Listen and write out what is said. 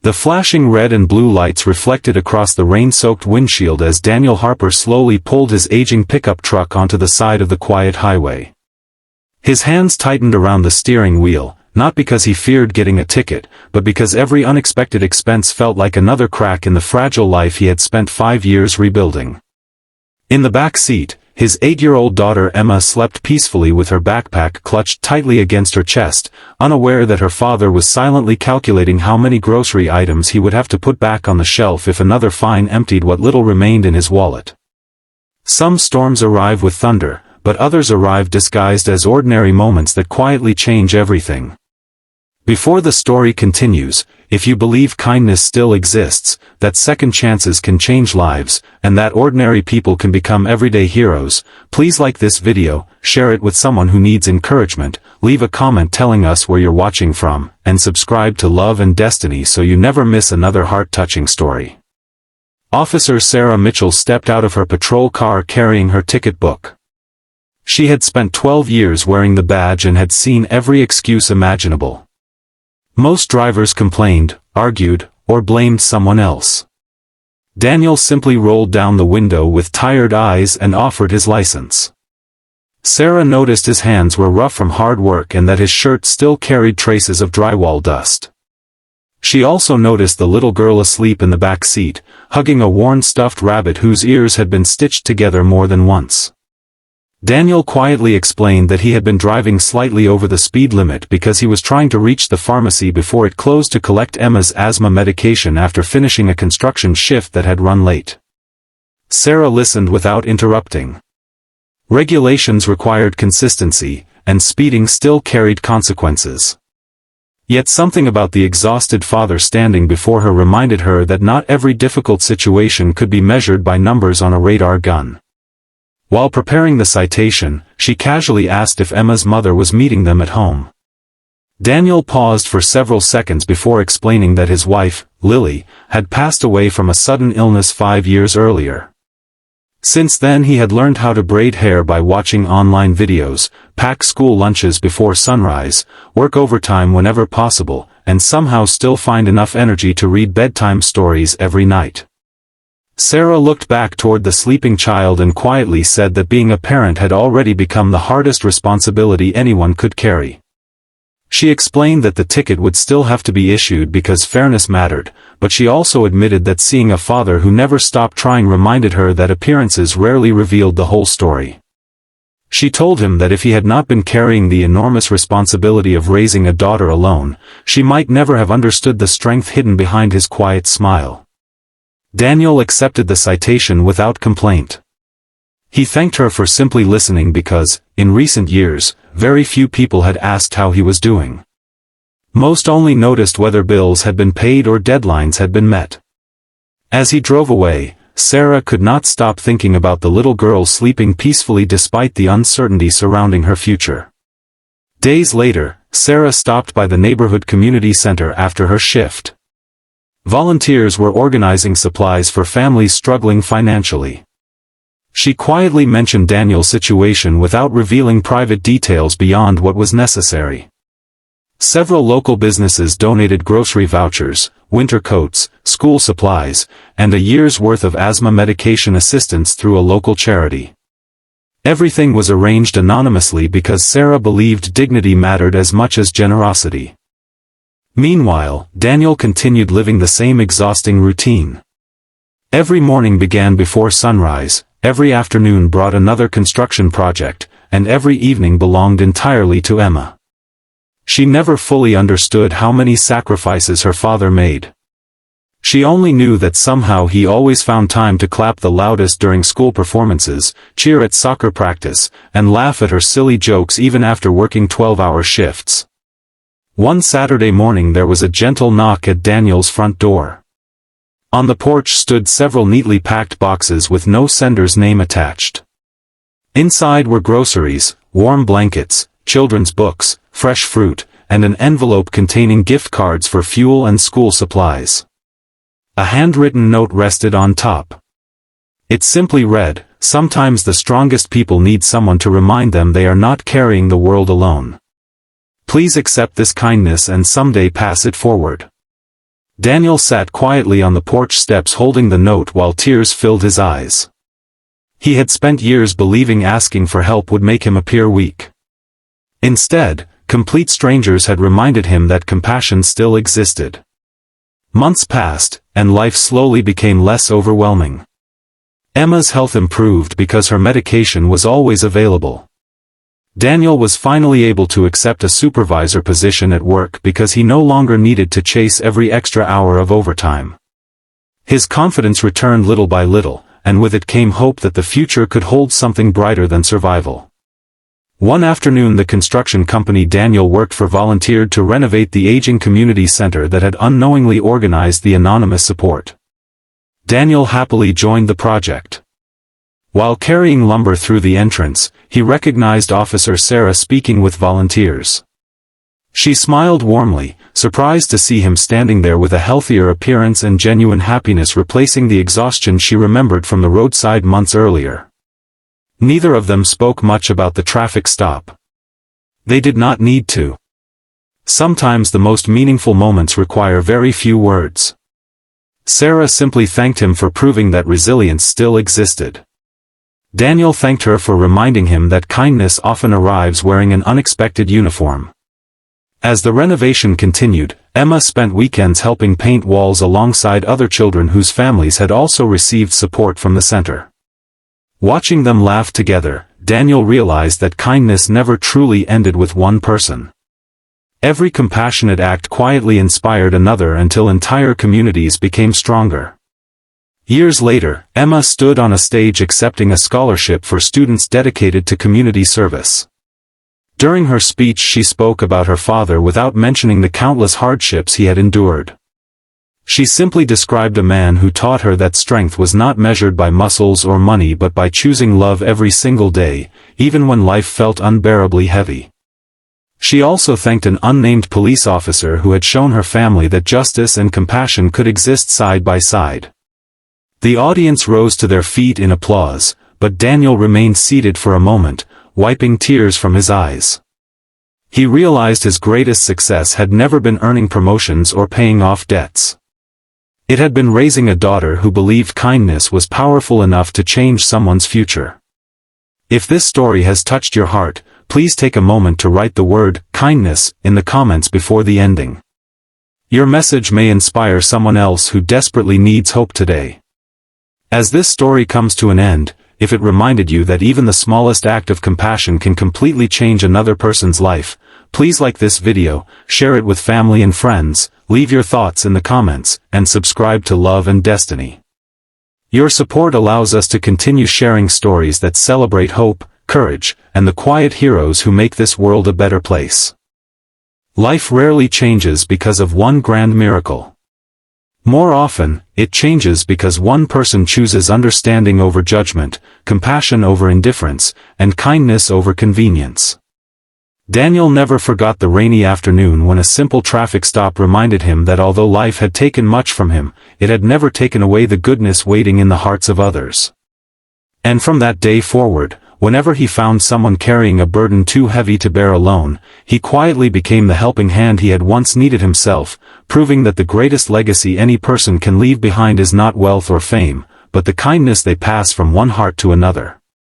The flashing red and blue lights reflected across the rain-soaked windshield as Daniel Harper slowly pulled his aging pickup truck onto the side of the quiet highway. His hands tightened around the steering wheel, not because he feared getting a ticket, but because every unexpected expense felt like another crack in the fragile life he had spent 5 years rebuilding. In the back seat, his 8-year-old daughter Emma slept peacefully with her backpack clutched tightly against her chest, unaware that her father was silently calculating how many grocery items he would have to put back on the shelf if another fine emptied what little remained in his wallet. Some storms arrive with thunder, but others arrive disguised as ordinary moments that quietly change everything. Before the story continues, if you believe kindness still exists, that second chances can change lives, and that ordinary people can become everyday heroes, please like this video, share it with someone who needs encouragement, leave a comment telling us where you're watching from, and subscribe to Love and Destiny so you never miss another heart-touching story. Officer Sarah Mitchell stepped out of her patrol car carrying her ticket book. She had spent 12 years wearing the badge and had seen every excuse imaginable. Most drivers complained, argued, or blamed someone else. Daniel simply rolled down the window with tired eyes and offered his license. Sarah noticed his hands were rough from hard work and that his shirt still carried traces of drywall dust. She also noticed the little girl asleep in the back seat, hugging a worn stuffed rabbit whose ears had been stitched together more than once. Daniel quietly explained that he had been driving slightly over the speed limit because he was trying to reach the pharmacy before it closed to collect Emma's asthma medication after finishing a construction shift that had run late. Sarah listened without interrupting. Regulations required consistency, and speeding still carried consequences. Yet something about the exhausted father standing before her reminded her that not every difficult situation could be measured by numbers on a radar gun. While preparing the citation, she casually asked if Emma's mother was meeting them at home. Daniel paused for several seconds before explaining that his wife, Lily, had passed away from a sudden illness 5 years earlier. Since then he had learned how to braid hair by watching online videos, pack school lunches before sunrise, work overtime whenever possible, and somehow still find enough energy to read bedtime stories every night. Sarah looked back toward the sleeping child and quietly said that being a parent had already become the hardest responsibility anyone could carry. She explained that the ticket would still have to be issued because fairness mattered, but she also admitted that seeing a father who never stopped trying reminded her that appearances rarely revealed the whole story. She told him that if he had not been carrying the enormous responsibility of raising a daughter alone, she might never have understood the strength hidden behind his quiet smile. Daniel accepted the citation without complaint. He thanked her for simply listening because, in recent years, very few people had asked how he was doing. Most only noticed whether bills had been paid or deadlines had been met. As he drove away, Sarah could not stop thinking about the little girl sleeping peacefully despite the uncertainty surrounding her future. Days later, Sarah stopped by the neighborhood community center after her shift. Volunteers were organizing supplies for families struggling financially. She quietly mentioned Daniel's situation without revealing private details beyond what was necessary. Several local businesses donated grocery vouchers, winter coats, school supplies, and a year's worth of asthma medication assistance through a local charity. Everything was arranged anonymously because Sarah believed dignity mattered as much as generosity. Meanwhile, Daniel continued living the same exhausting routine. Every morning began before sunrise, every afternoon brought another construction project, and every evening belonged entirely to Emma. She never fully understood how many sacrifices her father made. She only knew that somehow he always found time to clap the loudest during school performances, cheer at soccer practice, and laugh at her silly jokes even after working 12-hour shifts. One Saturday morning there was a gentle knock at Daniel's front door. On the porch stood several neatly packed boxes with no sender's name attached. Inside were groceries, warm blankets, children's books, fresh fruit, and an envelope containing gift cards for fuel and school supplies. A handwritten note rested on top. It simply read, "Sometimes the strongest people need someone to remind them they are not carrying the world alone. Please accept this kindness and someday pass it forward." Daniel sat quietly on the porch steps holding the note while tears filled his eyes. He had spent years believing asking for help would make him appear weak. Instead, complete strangers had reminded him that compassion still existed. Months passed, and life slowly became less overwhelming. Emma's health improved because her medication was always available. Daniel was finally able to accept a supervisor position at work because he no longer needed to chase every extra hour of overtime. His confidence returned little by little, and with it came hope that the future could hold something brighter than survival. One afternoon, the construction company Daniel worked for volunteered to renovate the aging community center that had unknowingly organized the anonymous support. Daniel happily joined the project. While carrying lumber through the entrance, he recognized Officer Sarah speaking with volunteers. She smiled warmly, surprised to see him standing there with a healthier appearance and genuine happiness replacing the exhaustion she remembered from the roadside months earlier. Neither of them spoke much about the traffic stop. They did not need to. Sometimes the most meaningful moments require very few words. Sarah simply thanked him for proving that resilience still existed. Daniel thanked her for reminding him that kindness often arrives wearing an unexpected uniform. As the renovation continued, Emma spent weekends helping paint walls alongside other children whose families had also received support from the center. Watching them laugh together, Daniel realized that kindness never truly ended with one person. Every compassionate act quietly inspired another until entire communities became stronger. Years later, Emma stood on a stage accepting a scholarship for students dedicated to community service. During her speech, she spoke about her father without mentioning the countless hardships he had endured. She simply described a man who taught her that strength was not measured by muscles or money but by choosing love every single day, even when life felt unbearably heavy. She also thanked an unnamed police officer who had shown her family that justice and compassion could exist side by side. The audience rose to their feet in applause, but Daniel remained seated for a moment, wiping tears from his eyes. He realized his greatest success had never been earning promotions or paying off debts. It had been raising a daughter who believed kindness was powerful enough to change someone's future. If this story has touched your heart, please take a moment to write the word kindness in the comments before the ending. Your message may inspire someone else who desperately needs hope today. As this story comes to an end, if it reminded you that even the smallest act of compassion can completely change another person's life, please like this video, share it with family and friends, leave your thoughts in the comments, and subscribe to Love and Destiny. Your support allows us to continue sharing stories that celebrate hope, courage, and the quiet heroes who make this world a better place. Life rarely changes because of one grand miracle. More often, it changes because one person chooses understanding over judgment, compassion over indifference, and kindness over convenience. Daniel never forgot the rainy afternoon when a simple traffic stop reminded him that although life had taken much from him, it had never taken away the goodness waiting in the hearts of others. And from that day forward, whenever he found someone carrying a burden too heavy to bear alone, he quietly became the helping hand he had once needed himself, proving that the greatest legacy any person can leave behind is not wealth or fame, but the kindness they pass from one heart to another.